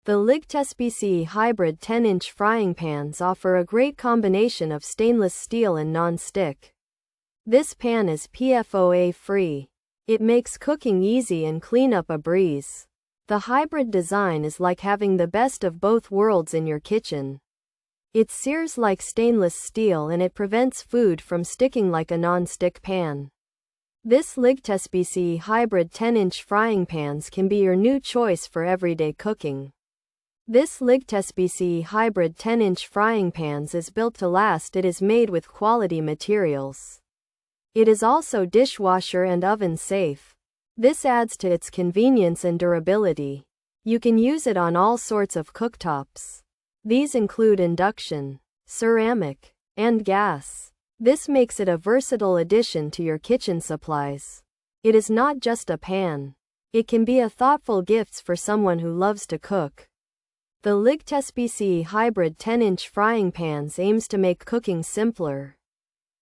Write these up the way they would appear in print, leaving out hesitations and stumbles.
The LIGTSPCE Hybrid 10-inch frying pans offer a great combination of stainless steel and non-stick. This pan is PFOA free. It makes cooking easy and cleanup a breeze. The hybrid design is like having the best of both worlds in your kitchen. It sears like stainless steel and it prevents food from sticking like a non-stick pan. This LIGTSPCE Hybrid 10-inch frying pans can be your new choice for everyday cooking. This LIGTSPCE Hybrid 10-inch frying pans is built to last. It is made with quality materials. It is also dishwasher and oven safe. This adds to its convenience and durability. You can use it on all sorts of cooktops. These include induction, ceramic, and gas. This makes it a versatile addition to your kitchen supplies. It is not just a pan. It can be a thoughtful gift for someone who loves to cook. The LIGTSPCE Hybrid 10-inch frying pans aims to make cooking simpler.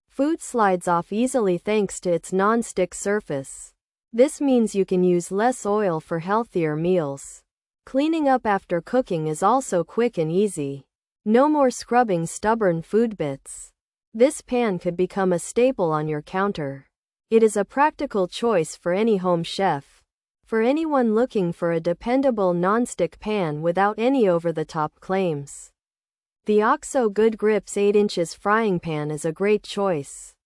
Food slides off easily thanks to its non-stick surface. This means you can use less oil for healthier meals. Cleaning up after cooking is also quick and easy. No more scrubbing stubborn food bits. This pan could become a staple on your counter. It is a practical choice for any home chef. For anyone looking for a dependable non-stick pan without any over-the-top claims. The OXO Good Grips 8 inches frying pan is a great choice.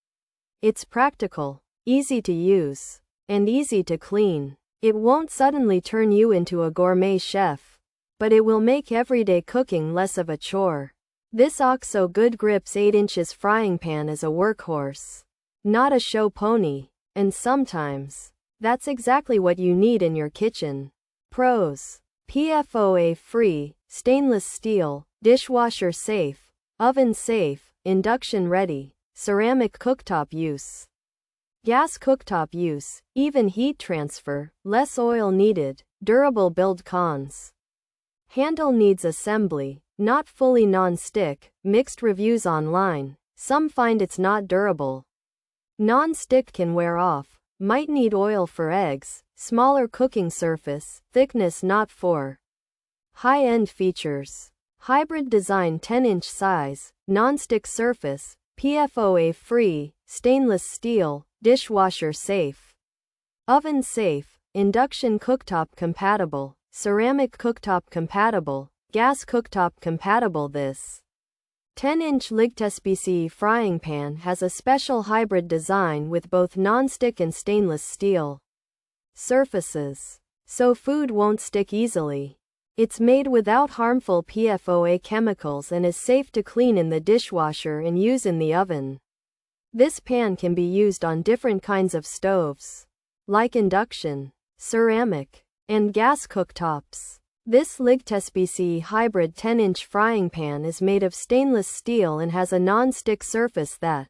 It's practical, easy to use, and easy to clean. It won't suddenly turn you into a gourmet chef, but it will make everyday cooking less of a chore. This OXO Good Grips 8 inches frying pan is a workhorse, not a show pony, and sometimes that's exactly what you need in your kitchen. Pros: PFOA free, stainless steel, dishwasher safe, oven safe, induction ready, ceramic cooktop use, gas cooktop use, even heat transfer, less oil needed, durable build. Cons: handle needs assembly, not fully non-stick, mixed reviews online, some find it's not durable. Non-stick can wear off, might need oil for eggs, smaller cooking surface, thickness not for high-end features. Hybrid design 10-inch size, non-stick surface, PFOA free, stainless steel, dishwasher safe, oven safe, induction cooktop compatible, ceramic cooktop compatible, gas cooktop compatible. This 10-inch LIGTSPCE frying pan has a special hybrid design with both non-stick and stainless steel surfaces, so food won't stick easily. It's made without harmful PFOA chemicals and is safe to clean in the dishwasher and use in the oven. This pan can be used on different kinds of stoves, like induction, ceramic, and gas cooktops. This LIGTSPCE Hybrid 10-inch frying pan is made of stainless steel and has a non-stick surface that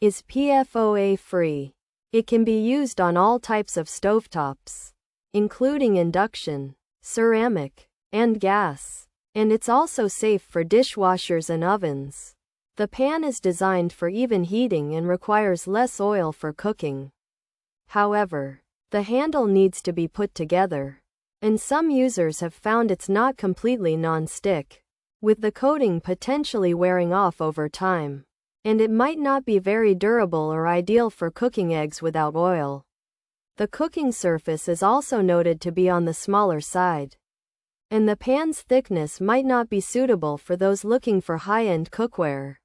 is PFOA free. It can be used on all types of stovetops, including induction, ceramic, and gas, and it's also safe for dishwashers and ovens. The pan is designed for even heating and requires less oil for cooking. However, the handle needs to be put together, and some users have found it's not completely non-stick, with the coating potentially wearing off over time, and it might not be very durable or ideal for cooking eggs without oil. The cooking surface is also noted to be on the smaller side, and the pan's thickness might not be suitable for those looking for high-end cookware.